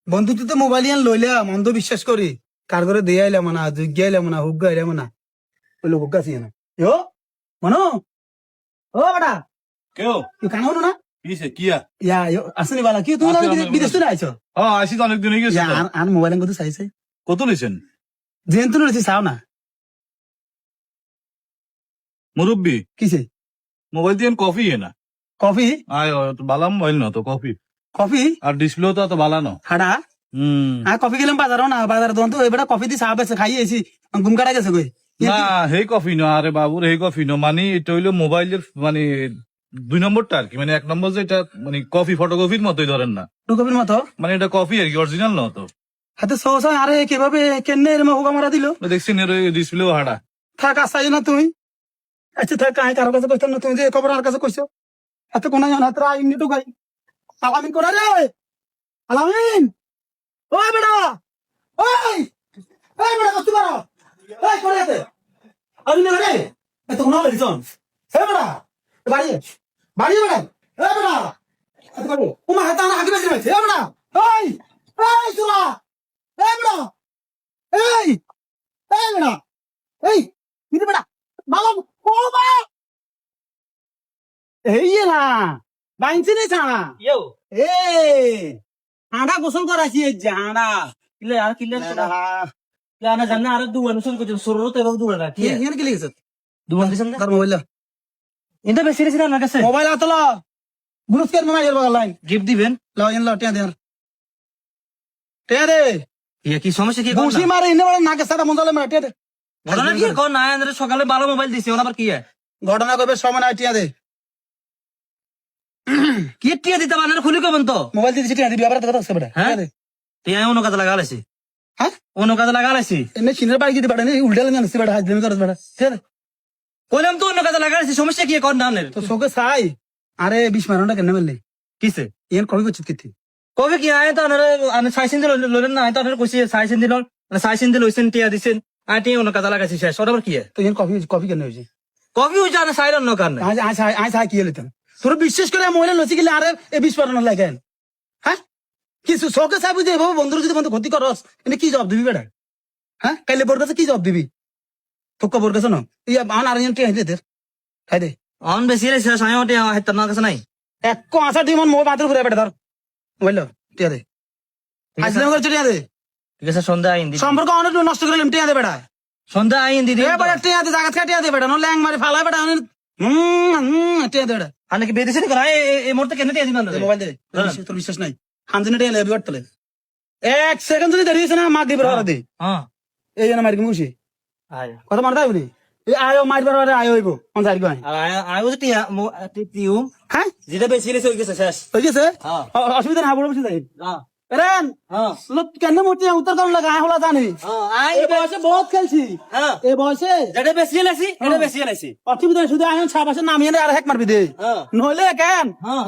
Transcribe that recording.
বন্ধু তো মোবাইল ইয়ান লইলাম অন্ধ বিশ্বাস করি কার করে দিয়ে আইলাম না যোগ্য আইলাম না হুগ্গা আইলাম না বললো হুগ্গা ছিল না ইয়ো মনো ও বেটা কেউ তুই কানা হনো না কিসে কিয়া ইয়া আসনি বালা কি তুমি বিদেশ তো আইছো আসি তো অনেকদিন হয়ে গেছে তো। আর মোবাইল কত চাইছে কত লিছেন যেন তো রয়েছে চাও না মুরব্বী কিসে মোবাইল দিয়ে কফি না কফি আয় তো বালা মোবাইল না তো কফি কফি আর ডিসপ্লে তো অত বালা না হাডা আর কফি গেলাম বাজারও না বাজার দোকান তো এবার কফি দিয়ে চা বেছে খাই এসি ঘুম কাটা গেছে কই না সেই কফি ন আরে বাবুর সেই কফি ন মানে এটা হইলো মোবাইলের মানে 2 নম্বরটা আর কি মানে 1 নম্বর যেটা মানে কফি ফটোকপির মতোই ধরেন না কফির মতো মানে এটা কফি আর কি অরিজিনাল না তো হাতে সহসা আরে কিভাবে কেনে এরম হুকা মারা দিল দেখছেন এর ডিসপ্লেও হাড়া থাক আসাই না তুমি আচ্ছা থাক কার কারো কাছে কইতাম না তুমি যে খবর আর কাছে কইছো এত কোন জানা তোরা আইনি তো গাই আলামিন করা রে আলামিন ওই বেটা ওই এই বেটা কত বড় এই করে দে আমি না রে এত কোন হবে জন এই বেটা বাড়ি বাড়ি বেটা এই বেটা এত করে ওমা হাতা না আগে বেশি হইছে এই বেটা এই এই সুরা এই বেটা এই এই বেটা এই কি বেটা বাবা ও বাবা এই না বাইনছি নে ছাড়া ইয়ো এ হাঁড়া গোসল করাছি এই যে হাঁড়া কিলে আর কিলে না জানা আর দুয়ান গোসল করতে সরো তো এবার দুয়ান কি এখানে কি লিখেছ দুয়ান দিছেন না তার মোবাইল এটা বেশি রেছি না আমার কাছে মোবাইল আতলা গ্রুপ কেন মোবাইল বাগাল লাইন গিফট দিবেন লাও ইন লাও টিয়া দে টিয়া দে ইয়া কি সমস্যা কি ঘুষি মারে ইনে বড় নাকে সাদা মন্দালে মারে টিয়া দে ঘটনা কি কোন না আন্দ্রে সকালে ভালো মোবাইল দিছে ওনা আবার কি ঘটনা কবে সময় নাই টিয়া দে কি টিয়া দিতে বানার খুলি কবেন তো মোবাইল দিয়ে টিয়া দিবি আবার কথা আছে বেটা হ্যাঁ টিয়া দে টিয়া অন্য কাজে লাগালাইছি হ্যাঁ অন্য কাজে লাগালাইছি এনে চিনের বাড়ি দিতে বেটা নে উল্টালে জানিস বেটা হাত দিমি করছ বেটা টিয়া দে কইলাম তো অন্য কাজে লাগালাইছি সমস্যা কি কোন না তো চোখে চাই আরে 20 মারনটা কেন মেললি কিসে ইয়ান কবি করছিস কিতি কবে কি আয় তো আনে সাইসিন দিল লইলেন না আয় তো আনে কইছি সাইসিন দিল সাইসিন দিল হইছেন টিয়া দিছেন আর টিয়া অন্য কাজে লাগাইছি শেষ ওটা আবার কি তো ইয়ান কফি কফি কেন হইছে কবি হইছে আনে সাইরন না কারণে আজ আজ আজ আজ কি হলিতাম তোর বিশ্বাস করে মহিলা লসি গেলে আরে এ 20 মারন লাগেন হ্যাঁ কিছু চোখে চাই বুঝে বাবু বন্ধুর যদি বন্ধু ক্ষতি করস এনে কি জবাব দিবি বেটা হ্যাঁ কাইলে বোর কাছে কি জবাব দিবি তোকে বোর কাছে না ইয়া আন আর টিয়া হিতে দে খাই দে অন বেশি রে শেষ আয় ওটা হাত না কাছে নাই এক কো আসা দিমন মো বাদর ঘুরে বেটা ধর মোবাইল টিয়া দে আসলে করে টিয়া দে ঠিক আছে সন্ধ্যা আইন দিদি সম্পর্ক অনেক নষ্ট করে টিয়া দে বেটা সন্ধ্যা আইন দিদি এ বেটা টিয়া দে জায়গা টিয়া দে বেটা নো ল্যাং মারি ফালা বেটা টিয়া দে বেটা আনে কি বেদিছে করা এই মুহূর্তে কেন দিয়ে দিবেন মোবাইল দে তোর বিশ্বাস নাই হামদিনে টিয়া লেবি বাটতলে এক সেকেন্ড যদি দাঁড়িয়েছে না মা দিবে হারা দে হ্যাঁ এই জন্য মারি মুশি আয় কথা মারতে হবে নি এই আয়ো মারবার আরে আয়ো হইব কোন যাই গো আর আয় ওই টিয়া টিউ হ্যাঁ যেটা বেশি রে হই গেছে শেষ হই গেছে হ্যাঁ অসুবিধা না বড় বসে যাই হ্যাঁ রেন হ্যাঁ লোক কেন মোটি উত্তর কোন লাগা হলা জানি আই এই বয়সে বহুত খেলছি হ্যাঁ এই বয়সে যেটা বেশি লেছি এটা বেশি লেছি অসুবিধা শুধু আয়ন ছাপাসে নামিয়ে আর হেক মারবি দে হ্যাঁ নইলে কেন হ্যাঁ